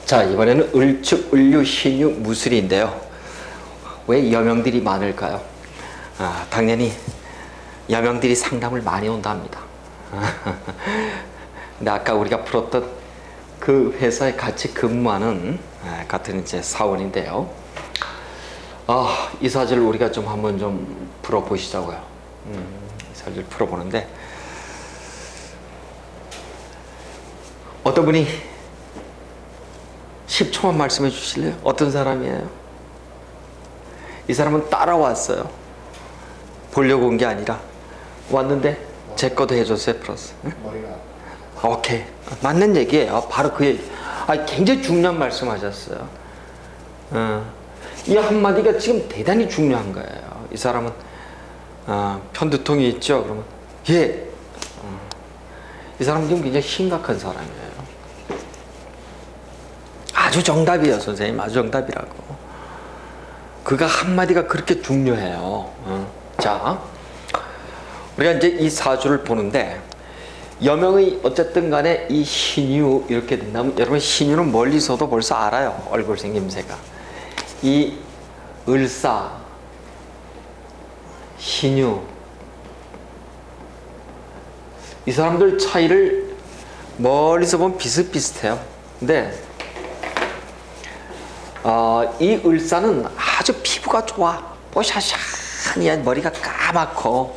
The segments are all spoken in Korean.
자, 이번에는 을축, 을류, 신유, 무술인데요. 왜 여명들이 많을까요? 당연히 여명들이 상담을 많이 온답니다. 근데 아까 우리가 풀었던 그 회사에 같이 근무하는 같은 이제 사원인데요. 이 사주를 우리가 좀 한번 좀 풀어보시자고요. 이 사주를 풀어보는데 어떤 분이 10초만 말씀해 주실래요? 어떤 사람이에요? 이 사람은 따라왔어요. 보려고 온 게 아니라 왔는데 제 것도 해줬어요. 플러스. 머리가 오케이, 맞는 얘기예요. 바로 그 얘기. 굉장히 중요한 말씀하셨어요. 이 한마디가 지금 대단히 중요한 거예요. 이 사람은 편두통이 있죠. 그러면 예. 이 사람은 지금 굉장히 심각한 사람이에요. 아주 정답이에요, 선생님. 아주 정답이라고. 그가 한마디가 그렇게 중요해요. 자, 우리가 이제 이 사주를 보는데 여명의 어쨌든 간에 이 신유 이렇게 된다면 여러분 신유는 멀리서도 벌써 알아요. 얼굴 생김새가. 이 을사, 신유 이 사람들 차이를 멀리서 보면 비슷비슷해요. 근데 이 을사는 아주 피부가 좋아. 뽀샤샤니한 머리가 까맣고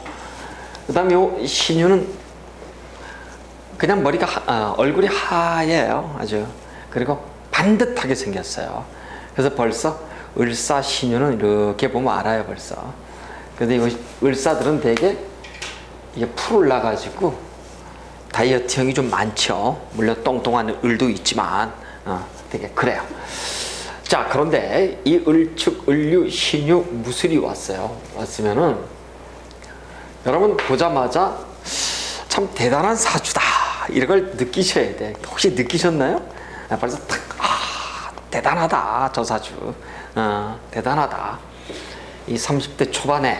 그 다음에 요 신유는 그냥 머리가 얼굴이 하얘요. 아주. 그리고 반듯하게 생겼어요. 그래서 벌써 을사 신유는 이렇게 보면 알아요. 벌써. 근데 이 을사들은 되게 이게 풀올라 가지고 다이어트형이 좀 많죠. 물론 똥똥한 을도 있지만 되게 그래요. 자, 그런데 이 을축, 을류, 신유, 무술이 왔어요. 왔으면은 여러분 보자마자 참 대단한 사주다 이런 걸 느끼셔야 돼. 혹시 느끼셨나요? 벌써 딱 대단하다 저 사주. 대단하다. 이 30대 초반에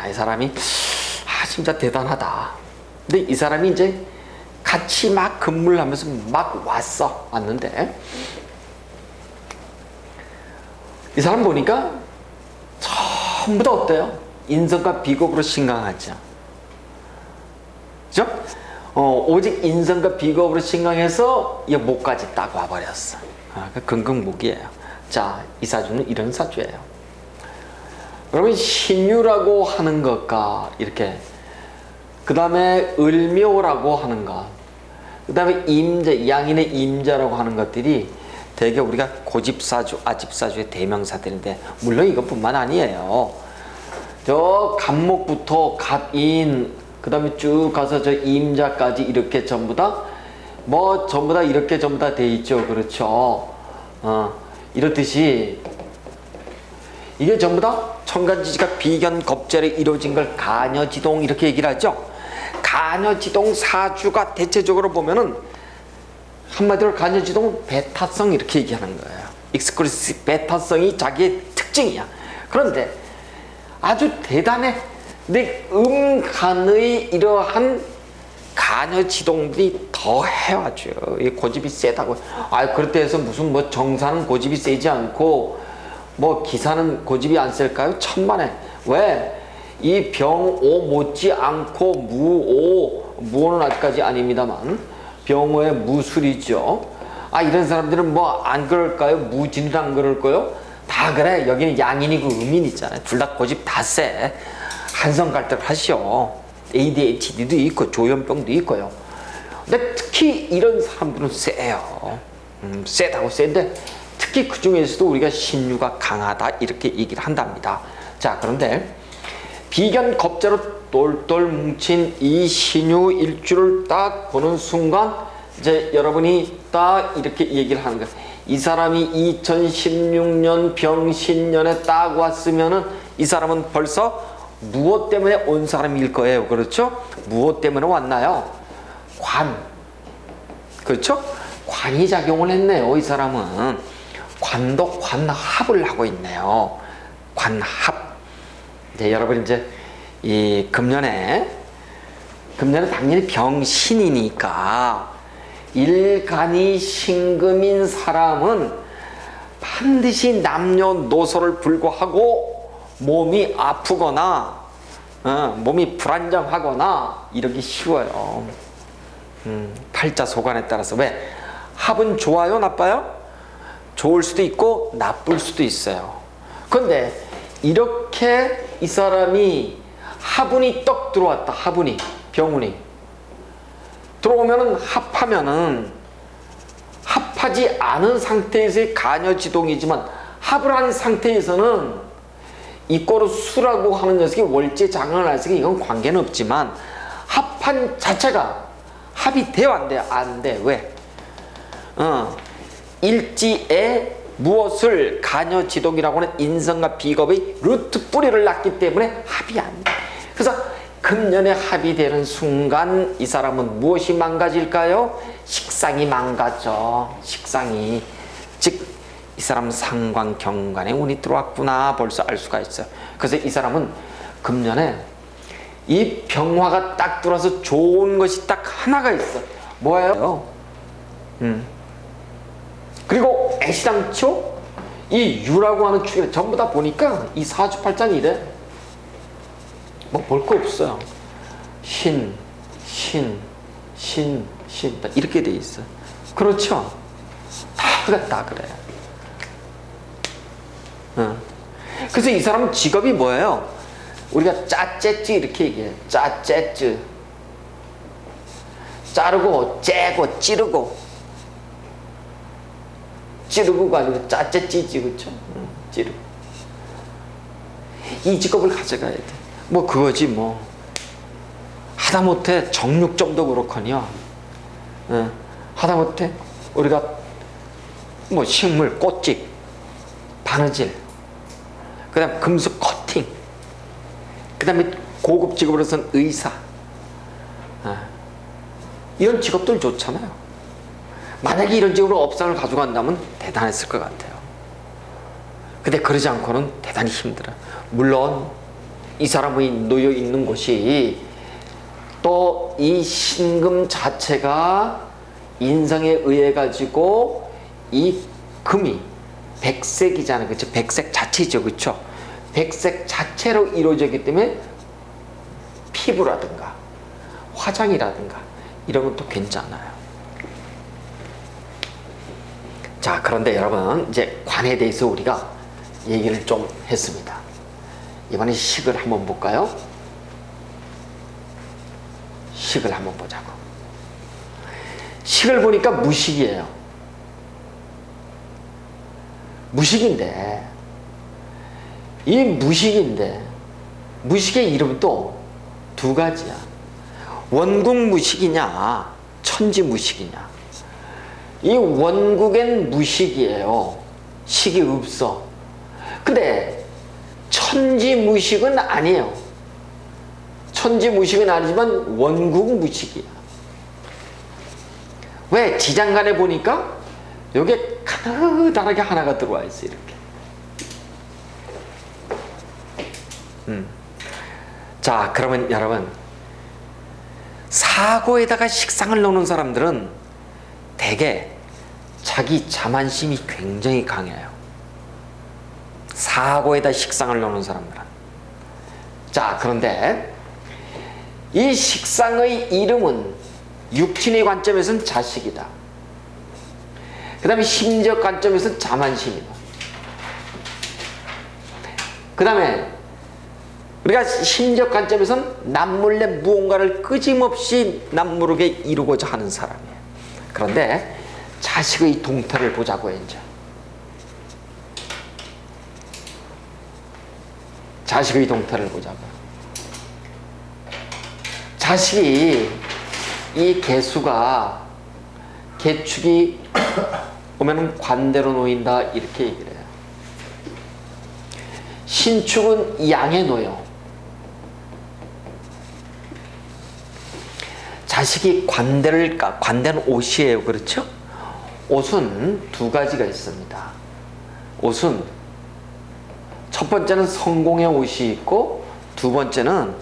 이 사람이 진짜 대단하다. 근데 이 사람이 이제 같이 막 근무를 하면서 막 왔는데 이 사람 보니까 전부 다 어때요? 인성과 비겁으로 신강하죠. 그죠? 오직 인성과 비겁으로 신강해서 이 목까지 딱 와버렸어. 긍긍목이에요. 자, 이 사주는 이런 사주예요. 여러분 신유라고 하는 것과 이렇게 그 다음에 을묘라고 하는 것, 그 다음에 임자, 양인의 임자라고 하는 것들이 대개 우리가 고집사주, 아집사주의 대명사들인데 물론 이것뿐만 아니에요. 저 갑목부터 갑인, 그 다음에 쭉 가서 저 임자까지 이렇게 전부 다 전부 다 이렇게 전부 다 돼 있죠. 그렇죠. 이렇듯이 이게 전부 다 천간지지가 비견겁절에 이루어진 걸 간여지동 이렇게 얘기를 하죠. 간여지동 사주가 대체적으로 보면은 한마디로 간여지동은 베타성 이렇게 얘기하는 거예요. 익스클루시브 베타성이 자기의 특징이야. 그런데 아주 대단해. 근데 간의 이러한 간여지동들이 더해요. 아주 이 고집이 세다고. 그렇다 해서 무슨 정사는 고집이 세지 않고 기사는 고집이 안 셀까요? 천만에. 왜? 이 병오 못지 않고 무오는 아직까지 아닙니다만 병오의 무술이죠. 이런 사람들은 안 그럴까요? 무진은 안 그럴까요? 다 그래. 여기는 양인이고 음인 있잖아요. 둘 다 고집 다 세. 한성갈등 하시오. ADHD도 있고 조현병도 있고요. 근데 특히 이런 사람들은 세요. 세다고 센데 특히 그 중에서도 우리가 신유가 강하다 이렇게 얘기를 한답니다. 자, 그런데 비견겁자로 똘똘 뭉친 이 신유 일주를 딱 보는 순간 이제 여러분이 딱 이렇게 얘기를 하는 거예요. 이 사람이 2016년 병신년에 딱 왔으면은 이 사람은 벌써 무엇 때문에 온 사람일 거예요. 그렇죠? 무엇 때문에 왔나요? 관. 그렇죠? 관이 작용을 했네요. 이 사람은 관도 관합을 하고 있네요. 관합. 이제 여러분 이제 이 금년에 당연히 병신이니까 일간이 신금인 사람은 반드시 남녀노소를 불구하고 몸이 아프거나 몸이 불안정하거나 이러기 쉬워요. 팔자소관에 따라서. 왜? 합은 좋아요, 나빠요? 좋을 수도 있고 나쁠 수도 있어요. 그런데 이렇게 이 사람이 합운이 떡 들어왔다. 합운이, 병운이 들어오면은, 합하면은, 합하지 않은 상태에서의 간여지동이지만 합을 한 상태에서는 이꼬르 수라고 하는 녀석이 월제장을 할 때 이건 관계는 없지만 합한 자체가 합이 돼요, 안 돼요? 안 돼. 왜? 일지에 무엇을 간여지동이라고 하는 인성과 비겁의 루트 뿌리를 놨기 때문에 합이 안 돼. 그래서 금년에 합이 되는 순간 이 사람은 무엇이 망가질까요? 식상이 망가져. 식상이. 즉 이 사람 상관 경관에 운이 들어왔구나 벌써 알 수가 있어요. 그래서 이 사람은 금년에 이 병화가 딱 들어와서 좋은 것이 딱 하나가 있어. 뭐예요? 그리고 애시당초 이 유라고 하는 축에 전부 다 보니까 이 사주팔자는 이래. 뭐 볼 거 없어요. 신 이렇게 돼 있어. 그렇죠? 다 그래. 그래서 이 사람은 직업이 뭐예요? 우리가 짜째쯔 이렇게 얘기해. 짜째쯔. 자르고 째고 찌르고가 아니고 짜째찌지, 그쵸? 찌르고. 이 직업을 가져가야 돼. 뭐 그거지 뭐. 하다못해 정육점도 그렇거니요. 하다못해 우리가 뭐 식물, 꽃집, 바느질, 그 다음 금속 커팅, 그 다음에 고급 직업으로서는 의사, 이런 직업들 좋잖아요. 만약에 이런 직업으로 업상을 가져간다면 대단했을 것 같아요. 근데 그러지 않고는 대단히 힘들어요. 물론 이 사람이 놓여 있는 곳이 또 이 신금 자체가 인성에 의해 가지고 이 금이 백색이잖아요. 그렇죠? 백색 자체죠. 그렇죠? 백색 자체로 이루어지기 때문에 피부라든가 화장이라든가 이런 것도 괜찮아요. 자, 그런데 여러분 이제 관에 대해서 우리가 얘기를 좀 했습니다. 이번에 식을 한번 볼까요? 식을 한번 보자고. 식을 보니까 무식이에요. 무식인데 이 무식의 이름은 또 두 가지야. 원국 무식이냐 천지 무식이냐. 이 원국엔 무식이에요. 식이 없어. 근데 천지 무식은 아니에요. 천지 무식은 아니지만 원국 무식이야. 왜? 지장간에 보니까 여기에 가느다랗게 하나가 들어와 있어. 이렇게. 자, 그러면 여러분, 사고에다가 식상을 넣는 사람들은 대개 자기 자만심이 굉장히 강해요. 사고에다 식상을 넣는 사람들은. 자, 그런데 이 식상의 이름은 육친의 관점에서는 자식이다. 그 다음에 심지어 관점에서는 자만심이다. 그 다음에 우리가 심지어 관점에서는 남몰래 무언가를 끄짐없이 남모르게 이루고자 하는 사람이에요. 그런데 자식의 동태를 보자고요. 이제 자식의 동태를 보자고요. 자식이 이 개수가 개축이 오면은 관대로 놓인다 이렇게 얘기를 해요. 신축은 양에 놓여. 자식이 관대는 옷이에요. 그렇죠? 옷은 두 가지가 있습니다. 옷은 첫 번째는 성공의 옷이 있고 두 번째는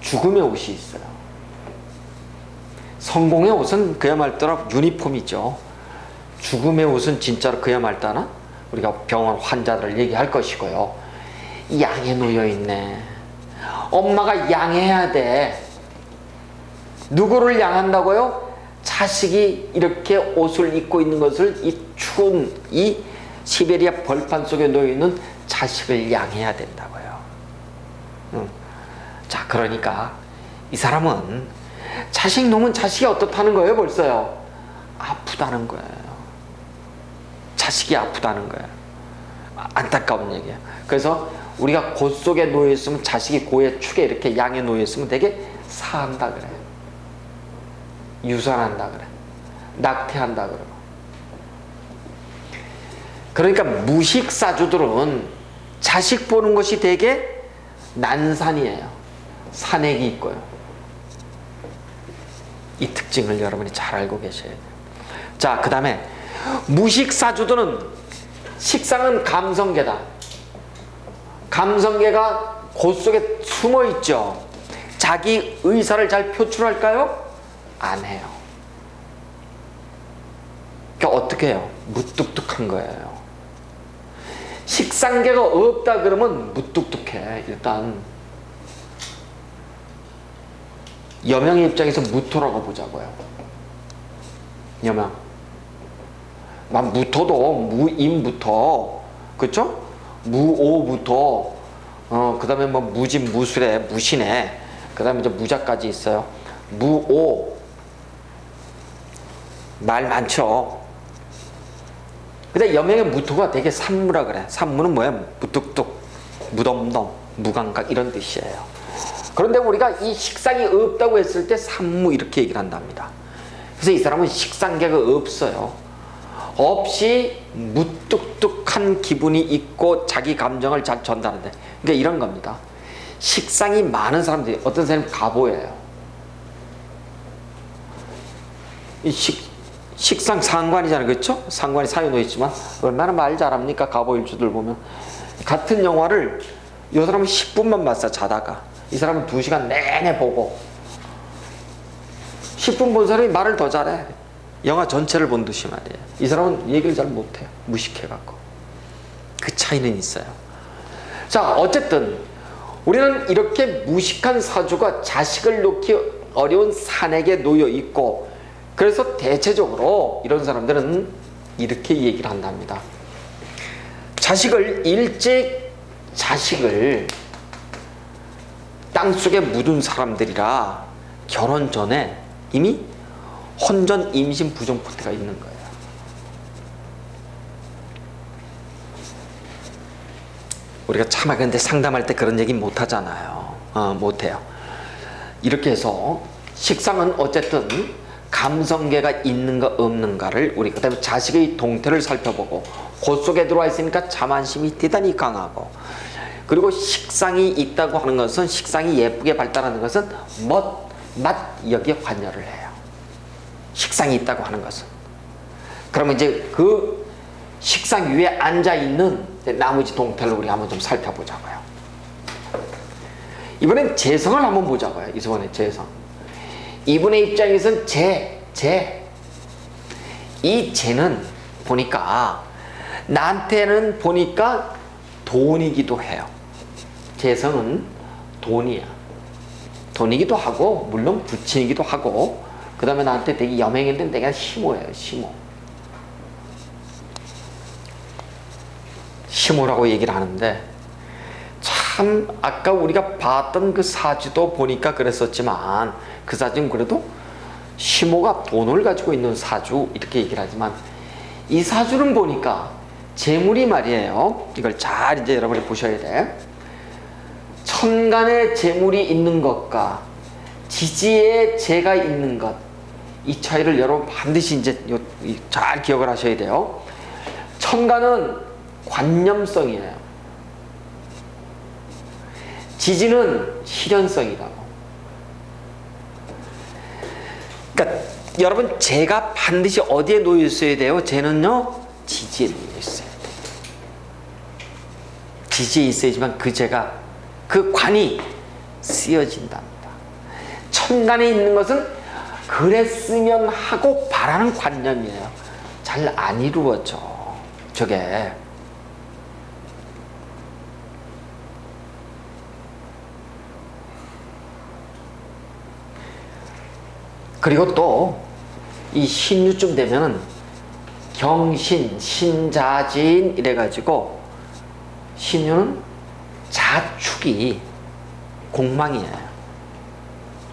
죽음의 옷이 있어요. 성공의 옷은 그야말로 유니폼이죠. 죽음의 옷은 진짜로 그야말로 우리가 병원 환자들을 얘기할 것이고요. 양에 놓여있네. 엄마가 양해해야 돼. 누구를 양한다고요? 자식이 이렇게 옷을 입고 있는 것을 이 추운 이 시베리아 벌판 속에 놓여있는 자식을 양해해야 된다고요. 자, 그러니까 이 사람은 자식 놈은 자식이 어떻다는 거예요? 벌써요. 아프다는 거예요. 자식이 아프다는 거예요. 안타까운 얘기예요. 그래서 우리가 고 속에 놓여있으면 자식이 고의 축에 이렇게 양에 놓여있으면 되게 사한다 그래. 유산한다 그래. 낙태한다 그래. 그러니까 무식사주들은 자식 보는 것이 되게 난산이에요. 산액이 있고요. 이 특징을 여러분이 잘 알고 계셔야 돼요. 자, 그 다음에 무식사주들은 식상은 감성계다. 감성계가 그 속에 숨어 있죠. 자기 의사를 잘 표출할까요? 안 해요. 그러니까 어떻게 해요? 무뚝뚝한 거예요. 식상계가 없다 그러면 무뚝뚝해. 일단 여명의 입장에서 무토라고 보자고요. 여명. 무토도 무임부터, 그쵸? 무오부터, 그 다음에 뭐 무진, 무술에, 무신에, 그 다음에 이제 무자까지 있어요. 무오. 말 많죠? 근데 여명의 무토가 되게 산무라 그래. 산무는 뭐야? 무뚝뚝, 무덤덤, 무감각 이런 뜻이에요. 그런데 우리가 이 식상이 없다고 했을 때 산무 이렇게 얘기를 한답니다. 그래서 이 사람은 식상계가 없어요. 없이 무뚝뚝한 기분이 있고 자기 감정을 잘 전달하는데, 그러니까 이런 겁니다. 식상이 많은 사람들이, 어떤 사람이 가보예요. 이 식상 상관이잖아요. 그렇죠? 상관이 사유 놓여있지만 얼마나 말 잘합니까? 가보일주들 보면. 같은 영화를 이 사람은 10분만 봤어, 자다가. 이 사람은 2시간 내내 보고. 10분 본 사람이 말을 더 잘해. 영화 전체를 본 듯이 말이에요. 이 사람은 얘기를 잘 못해요. 무식해갖고. 그 차이는 있어요. 자, 어쨌든 우리는 이렇게 무식한 사주가 자식을 놓기 어려운 산에게 놓여 있고, 그래서 대체적으로 이런 사람들은 이렇게 얘기를 한답니다. 자식을 땅속에 묻은 사람들이라 결혼 전에 이미 혼전 임신 부정포태가 있는 거예요. 우리가 참 근데 상담할 때 그런 얘기 못 하잖아요. 못 해요. 이렇게 해서 식상은 어쨌든 감성계가 있는가 없는가를 우리 그다음에 자식의 동태를 살펴보고, 그 속에 들어와 있으니까 자만심이 대단히 강하고, 그리고 식상이 있다고 하는 것은, 식상이 예쁘게 발달하는 것은 맛 여기에 관여를 해요. 식상이 있다고 하는 것은. 그러면 이제 그 식상 위에 앉아 있는 나머지 동태를 우리 한번 좀 살펴보자고요. 이번엔 재성을 한번 보자고요. 이번에 재성. 이분의 입장에서는 이 재는 보니까 나한테는 보니까 돈이기도 해요. 재성은 돈이야. 돈이기도 하고 물론 부친이기도 하고, 그 다음에 나한테 되게 여맹인데 내가 심오해요. 심오라고 얘기를 하는데, 참 아까 우리가 봤던 그 사주도 보니까 그랬었지만, 그 사주는 그래도 심오가 돈을 가지고 있는 사주 이렇게 얘기를 하지만, 이 사주는 보니까 재물이 말이에요. 이걸 잘 이제 여러분이 보셔야 돼. 천간에 재물이 있는 것과 지지에 재가 있는 것, 이 차이를 여러분 반드시 이제 잘 기억을 하셔야 돼요. 천간은 관념성이에요. 지지는 실현성이라고. 그러니까 여러분, 재가 반드시 어디에 놓여 있어야 돼요? 재는요, 지지에 놓여 있어야 돼요. 지지에 있어야지만 그 재가, 그 관이 쓰여진답니다. 천간에 있는 것은 그랬으면 하고 바라는 관념이에요. 잘 안 이루어져 저게. 그리고 또 이 신유쯤 되면은 경신, 신자진 이래가지고 신유는 자축이 공망이에요.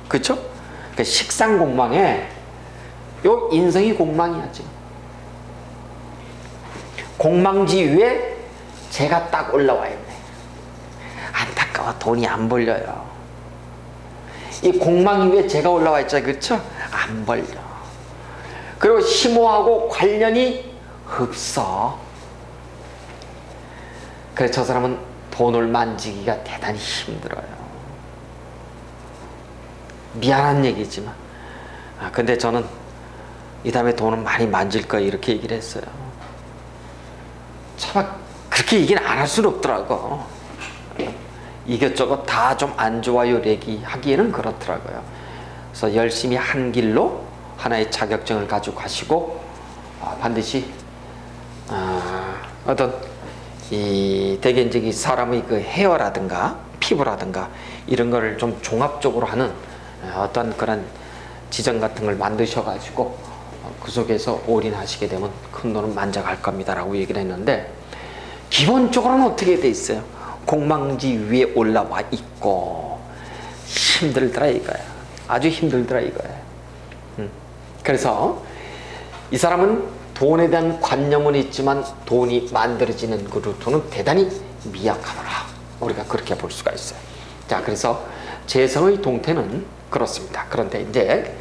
그쵸? 그 식상 공망에 요 인성이 공망이야 지금. 공망지 위에 제가 딱 올라와 있네. 안타까워 돈이 안 벌려요. 이 공망 위에 제가 올라와 있잖아요. 그렇죠? 안 벌려. 그리고 심오하고 관련이 없어. 그래서 저 사람은 돈을 만지기가 대단히 힘들어요. 미안한 얘기지만. 근데 저는 이 다음에 돈은 많이 만질 거야 이렇게 얘기를 했어요. 참 그렇게 얘기는 안 할 수는 없더라고. 이것저것 다 좀 안 좋아요 얘기 하기에는 그렇더라고요. 그래서 열심히 한 길로 하나의 자격증을 가지고 가시고 반드시 어떤 이 대개 이제 사람의 그 헤어라든가 피부라든가 이런 거를 좀 종합적으로 하는 어떤 그런 지정 같은 걸 만드셔가지고 그 속에서 올인하시게 되면 큰 돈은 만져갈 겁니다라고 얘기를 했는데, 기본적으로는 어떻게 돼 있어요? 공망지 위에 올라와 있고 힘들더라 이거야. 아주 힘들더라 이거야. 그래서 이 사람은 돈에 대한 관념은 있지만 돈이 만들어지는 그 루트는 대단히 미약하더라. 우리가 그렇게 볼 수가 있어요. 자, 그래서 재성의 동태는 그렇습니다. 그런데 이제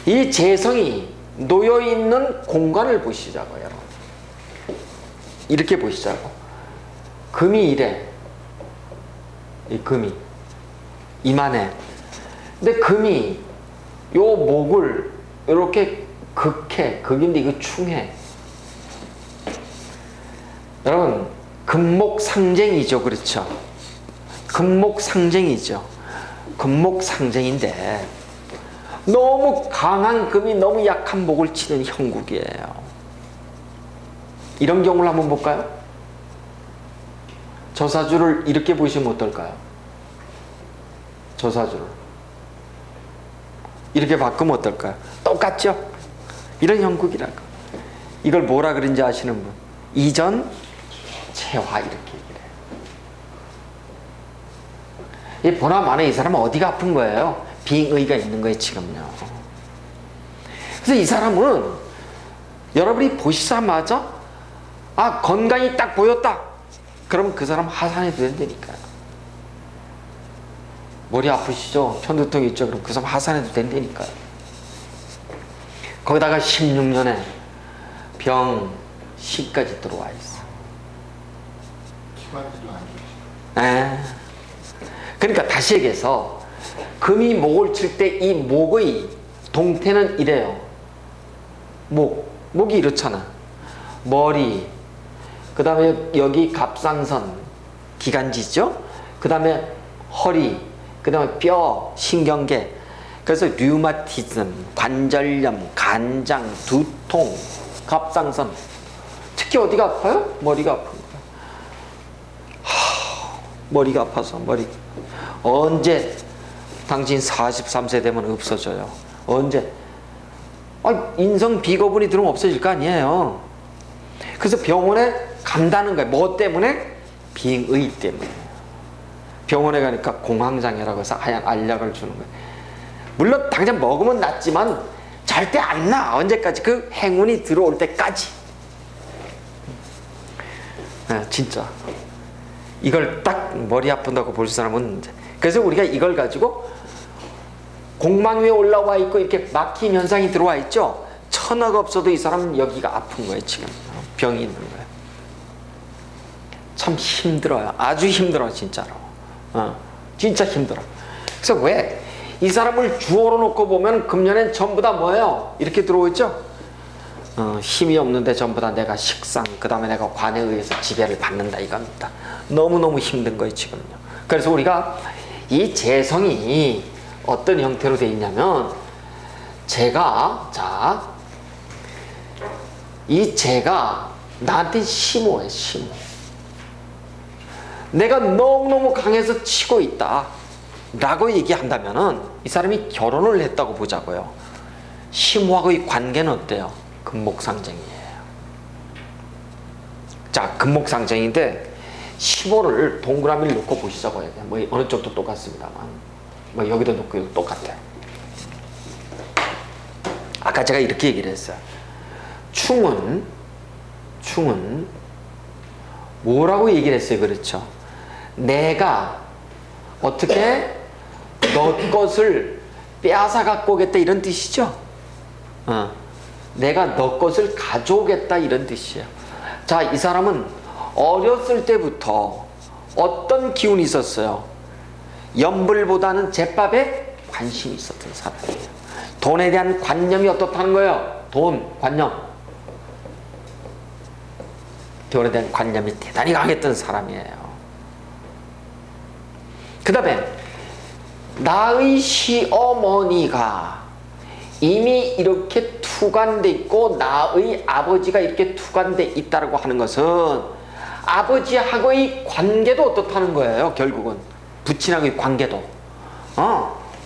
이 재성이 놓여 있는 공간을 보시자고요, 여러분. 이렇게 보시자고. 금이 이래. 이 금이 이만해. 근데 금이 요 목을 이렇게 극해. 극인데 이거 충해. 여러분, 금목 상쟁이죠. 그렇죠? 금목 상쟁이죠. 금목 상쟁인데 너무 강한 금이 너무 약한 목을 치는 형국이에요. 이런 경우를 한번 볼까요? 저사주를 이렇게 보시면 어떨까요? 저사주를 이렇게 바꾸면 어떨까요? 똑같죠? 이런 형국이라고. 이걸 뭐라 그런지 아시는 분? 이전 체화 이렇게 얘기를 해요. 이 보나마나 이 사람은 어디가 아픈 거예요? 빙의가 있는 거예요 지금요. 그래서 이 사람은 여러분이 보시자마자 건강이 딱 보였다 그러면 그 사람 하산해도 된다니까요. 머리 아프시죠? 편두통 있죠? 그럼 그 사람 하산해도 된다니까요. 거기다가 16년에 병시까지 들어와 있어. 그러니까 다시 얘기해서 금이 목을 칠 때 이 목의 동태는 이래요. 목이 이렇잖아. 머리, 그 다음에 여기 갑상선, 기관지죠? 그 다음에 허리, 그 다음에 뼈, 신경계. 그래서 류마티즘, 관절염, 간장, 두통, 갑상선. 특히 어디가 아파요? 머리가 아픈 거야. 머리가 아파서 머리. 언제 당신 43세 되면 없어져요? 언제? 인성 비거분이 들으면 없어질 거 아니에요. 그래서 병원에 간다는 거예요. 뭐 때문에? 빙의 때문에. 병원에 가니까 공황장애라고 해서 하얀 알약을 주는 거예요. 물론 당장 먹으면 낫지만 절대 안 나. 언제까지? 그 행운이 들어올 때까지. 진짜 이걸 딱 머리 아픈다고 볼 사람은. 그래서 우리가 이걸 가지고 공망 위에 올라와 있고 이렇게 막힘 현상이 들어와 있죠. 천하가 없어도 이 사람은 여기가 아픈 거예요. 지금 병이 있는 거예요. 참 힘들어요. 아주 힘들어 진짜로. 진짜 힘들어. 그래서 왜 이 사람을 주어로 놓고 보면 금년엔 전부 다 뭐예요? 이렇게 들어오죠. 힘이 없는데 전부 다 내가 식상, 그 다음에 내가 관에 의해서 지배를 받는다 이겁니다. 너무너무 힘든 거예요 지금요. 그래서 우리가 이 재성이 어떤 형태로 되어 있냐면 이 재가 나한테 심오해, 심오. 내가 너무너무 강해서 치고 있다 라고 얘기한다면은 이 사람이 결혼을 했다고 보자고요. 심오하고의 관계는 어때요? 금목상정이에요. 자, 금목상정인데 심오를 동그라미를 놓고 보시자고요. 뭐 어느 쪽도 똑같습니다만 뭐 여기도 놓고 여기도 똑같아요. 아까 제가 이렇게 얘기를 했어요. 충은 뭐라고 얘기를 했어요? 그렇죠? 내가 어떻게 너 것을 빼앗아 갖고 오겠다 이런 뜻이죠. 내가 너 것을 가져오겠다 이런 뜻이에요. 자, 이 사람은 어렸을 때부터 어떤 기운이 있었어요? 연불보다는 제밥에 관심이 있었던 사람이에요. 돈에 대한 관념이 어떻다는 거예요? 돈, 관념. 돈에 대한 관념이 대단히 강했던 사람이에요. 그 다음에 나의 시어머니가 이미 이렇게 투관돼 있고 나의 아버지가 이렇게 투관돼 있다고 하는 것은 아버지하고의 관계도 어떻다는 거예요. 결국은 부친하고의 관계도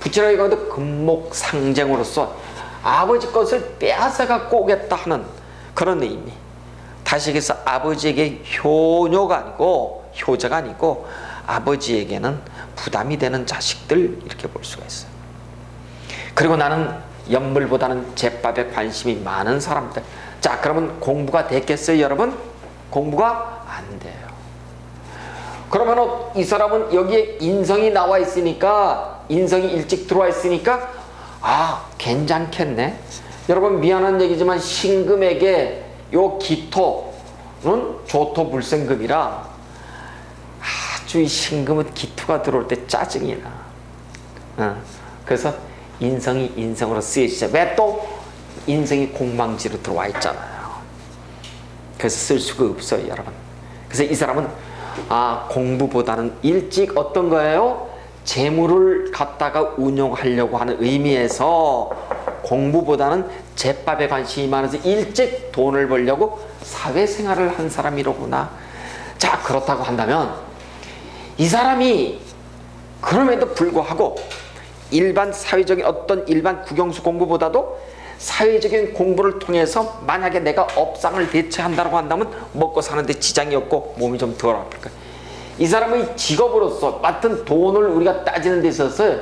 부친하고의 관계도 금목상쟁으로서 아버지 것을 빼앗아 갖고 오겠다 하는 그런 의미. 다시 얘기해서 아버지에게 효자가 아니고 아버지에게는 부담이 되는 자식들 이렇게 볼 수가 있어요. 그리고 나는 연물보다는 제밥에 관심이 많은 사람들. 자, 그러면 공부가 됐겠어요, 여러분? 공부가 안 돼요. 그러면 이 사람은 여기에 인성이 나와 있으니까, 인성이 일찍 들어와 있으니까 괜찮겠네. 여러분, 미안한 얘기지만 신금에게 요 기토는 조토불생금이라 아주 이 신금은 기토가 들어올 때 짜증이 나. 그래서 인성이 인성으로 쓰여지죠. 왜 또 인성이 공망지로 들어와 있잖아요. 그래서 쓸 수가 없어요, 여러분. 그래서 이 사람은 공부보다는 일찍 어떤 거예요? 재물을 갖다가 운용하려고 하는 의미에서 공부보다는 제밥에 관심이 많아서 일찍 돈을 벌려고 사회생활을 한 사람이로구나. 자, 그렇다고 한다면 이 사람이 그럼에도 불구하고 일반 사회적인 어떤 일반 국영수 공부보다도 사회적인 공부를 통해서 만약에 내가 업상을 대체한다고 한다면 먹고 사는데 지장이 없고 몸이 좀 덜 아플 거야. 이 사람의 직업으로서 맡은 돈을 우리가 따지는 데 있어서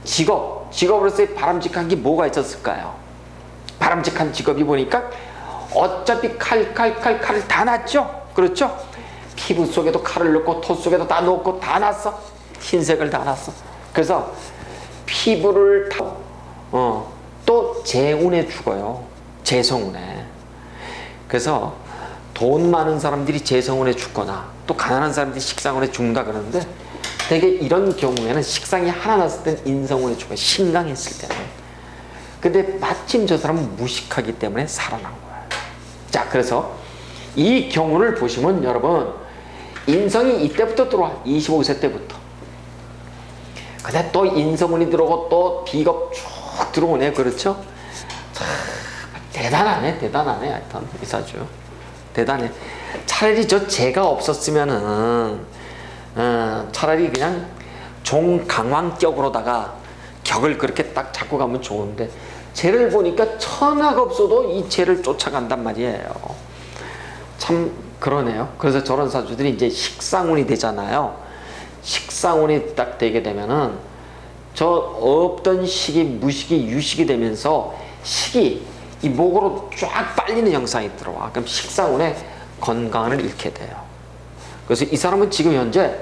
직업으로서의 바람직한 게 뭐가 있었을까요? 바람직한 직업이 보니까 어차피 칼을 다 놨죠. 그렇죠? 피부 속에도 칼을 넣고 토 속에도 다 넣고 다 놨어. 흰색을 다 놨어. 그래서 피부를 또 재운에 죽어요. 재성운에. 그래서 돈 많은 사람들이 재성운에 죽거나 또 가난한 사람들이 식상운에 죽는다 그러는데 되게 이런 경우에는 식상이 하나 났을 땐 인성운에 죽어요. 신강했을 때는. 근데 마침 저 사람은 무식하기 때문에 살아난 거예요. 자, 그래서 이 경우를 보시면 여러분 인성이 이때부터 들어와. 25세 때부터. 근데 또 인성운이 들어오고 또 비겁 쭉 들어오네. 그렇죠? 참 대단하네. 하여튼 이사주 대단해. 차라리 저 재가 없었으면은 차라리 그냥 종강왕격으로다가 격을 그렇게 딱 잡고 가면 좋은데 재를 보니까 천하가 없어도 이 재를 쫓아간단 말이에요. 참 그러네요. 그래서 저런 사주들이 이제 식상운이 되잖아요. 식상운이 딱 되게 되면은 저 없던 식이 무식이 유식이 되면서 식이 이 목으로 쫙 빨리는 형상이 들어와. 그럼 식상운에 건강을 잃게 돼요. 그래서 이 사람은 지금 현재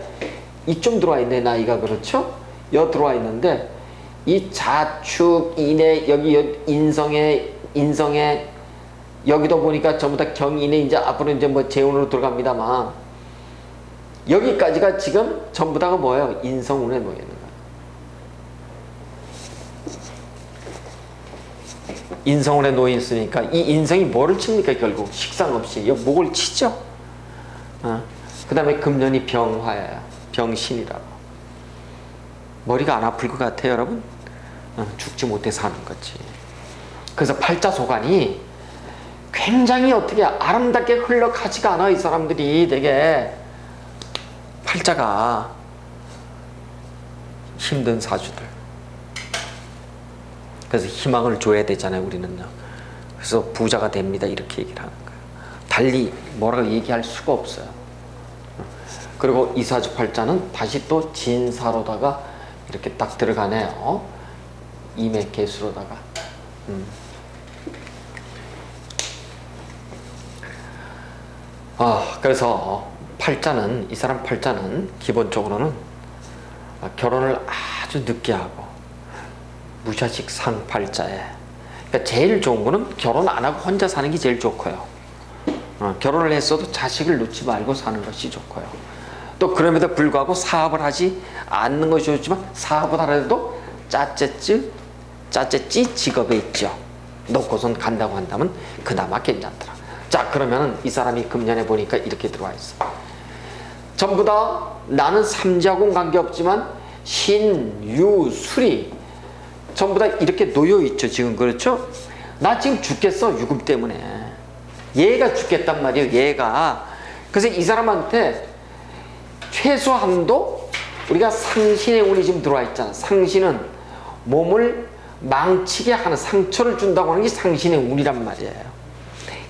이쯤 들어와 있네. 나이가. 그렇죠? 여 들어와 있는데 이 자축 인해 여기 인성에 여기도 보니까 전부 다 경인에 이제 앞으로 이제 뭐 재운으로 들어갑니다만 여기까지가 지금 전부 다가 뭐예요? 인성운에 놓여 있는 거예요. 인성운에 놓여 있으니까 이 인성이 뭐를 칩니까? 결국 식상 없이 목을 치죠. 그 다음에 금년이 병화예요. 병신이라고. 머리가 안 아플 것 같아요, 여러분? 죽지 못해 사는 거지. 그래서 팔자소관이 굉장히 어떻게 아름답게 흘러가지가 않아. 이 사람들이 되게 팔자가 힘든 사주들. 그래서 희망을 줘야 되잖아요, 우리는요. 그래서 부자가 됩니다, 이렇게 얘기를 하는 거예요. 달리 뭐라고 얘기할 수가 없어요. 그리고 이 사주 팔자는 다시 또 진사로다가 이렇게 딱 들어가네요. 임의개수로다가. 그래서 팔자는, 이 사람 팔자는 기본적으로는 결혼을 아주 늦게 하고 무자식 상팔자에, 그러니까 제일 좋은 거는 결혼 안 하고 혼자 사는 게 제일 좋고요. 결혼을 했어도 자식을 놓지 말고 사는 것이 좋고요. 또 그럼에도 불구하고 사업을 하지 않는 것이 좋지만 사업을 하더라도 짜째찌 직업에 있죠. 놓고선 간다고 한다면 그나마 괜찮더라. 자, 그러면 이 사람이 금년에 보니까 이렇게 들어와 있어. 전부 다 나는 삼지하고는 관계없지만 신, 유, 수리 전부 다 이렇게 놓여 있죠. 지금 그렇죠? 나 지금 죽겠어, 유금 때문에. 얘가 죽겠단 말이에요, 얘가. 그래서 이 사람한테 최소한도 우리가 상신의 운이 지금 들어와 있잖아. 상신은 몸을 망치게 하는, 상처를 준다고 하는 게 상신의 운이란 말이에요.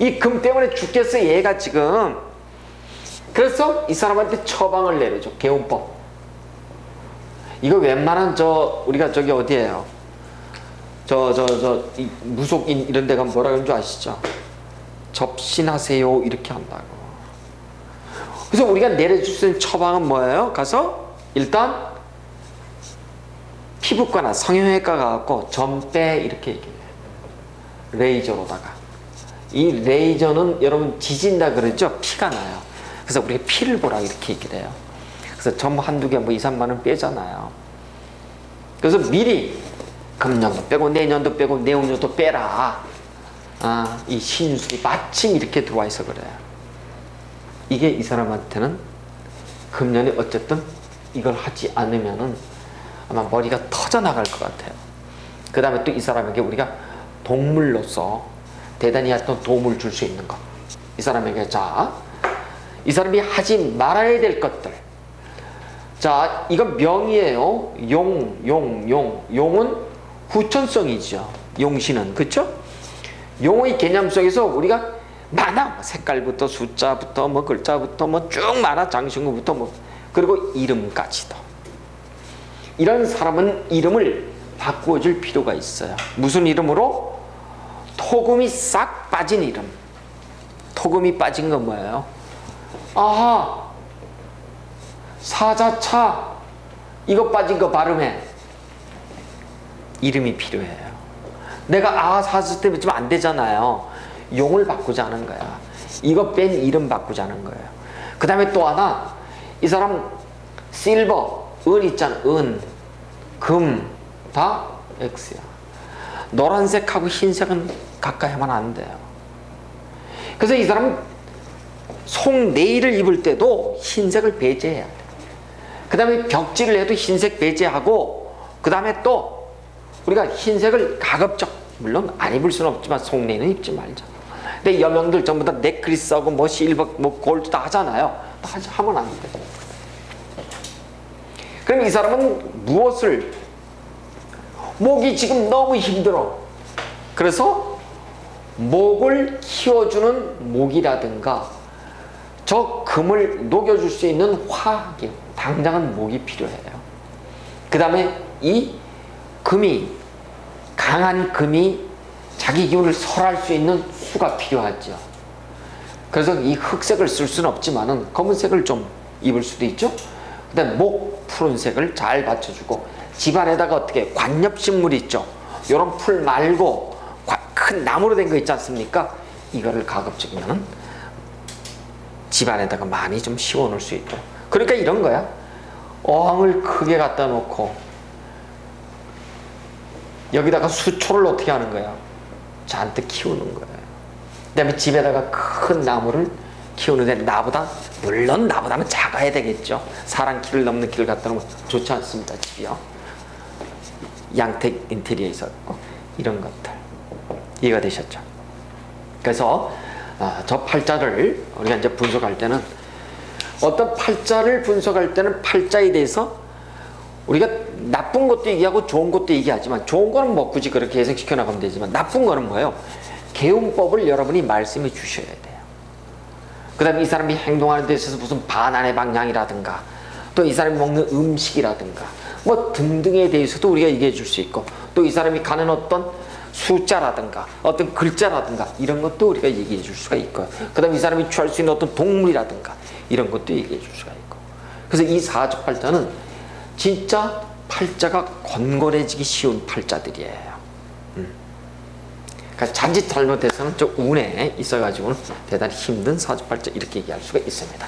이 금 때문에 죽겠어, 얘가 지금. 그래서 이 사람한테 처방을 내려줘, 개운법. 이거 웬만한 우리가 저기 어디에요? 이 무속인 이런 데 가면 뭐라 그러는 줄 아시죠? 접신하세요, 이렇게 한다고. 그래서 우리가 내려줄 수 있는 처방은 뭐예요? 가서 일단 피부과나 성형외과 가갖고 점빼 이렇게 얘기해요. 레이저로다가. 이 레이저는 여러분 지진다 그러죠? 피가 나요. 그래서 우리가 피를 보라 이렇게 얘기를 해요. 그래서 점 한두 개 뭐 2, 3만 원 빼잖아요. 그래서 미리 금년도 빼고 내년도 빼고 내후년도 빼라. 이 신수이 마침 이렇게 들어와 있어 그래요. 이게 이 사람한테는 금년에 어쨌든 이걸 하지 않으면은 아마 머리가 터져 나갈 것 같아요. 그 다음에 또 이 사람에게 우리가 동물로서 대단히 어떤 도움을 줄 수 있는 것. 이 사람에게, 자, 이 사람이 하지 말아야 될 것들. 자, 이건 명이에요. 용은 후천성이죠. 용신은. 그쵸? 용의 개념 속에서 우리가 많아. 색깔부터 숫자부터 뭐 글자부터 뭐 쭉 많아. 장신구부터 뭐. 그리고 이름까지도. 이런 사람은 이름을 바꾸어줄 필요가 있어요. 무슨 이름으로? 토금이 싹 빠진 이름. 토금이 빠진 건 뭐예요? 아하, 사자차 이거 빠진 거 발음해. 이름이 필요해요. 내가 사자 때문에 좀 안 되잖아요. 용을 바꾸자는 거야. 이거 뺀 이름 바꾸자는 거예요. 그 다음에 또 하나, 이 사람 실버, 은 있잖아. 은, 금, 다 X야. 노란색하고 흰색은 가까이 하면 안 돼요. 그래서 이 사람은 속내의를 입을 때도 흰색을 배제해야 돼. 그 다음에 벽지를 해도 흰색 배제하고, 그 다음에 또 우리가 흰색을 가급적, 물론 안 입을 수는 없지만 속내의는 입지 말자. 근데 여명들 전부 다 넥클리스하고 뭐 실버, 뭐 골드 다 하잖아요. 다 하면 안 돼. 그럼 이 사람은 무엇을, 목이 지금 너무 힘들어. 그래서 목을 키워주는 목이라든가 저 금을 녹여줄 수 있는 화학이, 당장은 목이 필요해요. 그 다음에 이 금이, 강한 금이 자기 기운을 설할 수 있는 수가 필요하죠. 그래서 이 흑색을 쓸 수는 없지만은 검은색을 좀 입을 수도 있죠. 그 다음에 목 푸른색을 잘 받쳐주고, 집안에다가 어떻게 관엽식물 있죠. 요런 풀 말고 큰 나무로 된 거 있지 않습니까? 이거를 가급적이면은 집안에다가 많이 좀 씌워놓을 수 있도록. 그러니까 이런 거야. 어항을 크게 갖다 놓고 여기다가 수초를 어떻게 하는 거야? 잔뜩 키우는 거예요. 그 다음에 집에다가 큰 나무를 키우는데 물론 나보다는 작아야 되겠죠. 사람 키를 넘는 키를 갖다 놓으면 좋지 않습니다. 집이요. 양택 인테리어에 있었고 이런 것들. 이해가 되셨죠? 그래서 저 팔자를 우리가 이제 분석할 때는 어떤 팔자를 분석할 때는 팔자에 대해서 우리가 나쁜 것도 얘기하고 좋은 것도 얘기하지만 좋은 거는 뭐 굳이 그렇게 해석시켜 나가면 되지만 나쁜 거는 뭐예요? 개운법을 여러분이 말씀해 주셔야 돼요. 그 다음에 이 사람이 행동하는 데 있어서 무슨 반환의 방향이라든가 또 이 사람이 먹는 음식이라든가 뭐 등등에 대해서도 우리가 얘기해 줄 수 있고 또 이 사람이 가는 어떤 숫자라든가 어떤 글자라든가 이런 것도 우리가 얘기해 줄 수가 있고요. 그 다음에 이 사람이 취할 수 있는 어떤 동물이라든가 이런 것도 얘기해 줄 수가 있고 그래서 이 사주팔자는 진짜 팔자가 권곤해지기 쉬운 팔자들이에요. 그러니까 자칫 잘못해서는 좀 운에 있어가지고는 대단히 힘든 사주팔자 이렇게 얘기할 수가 있습니다.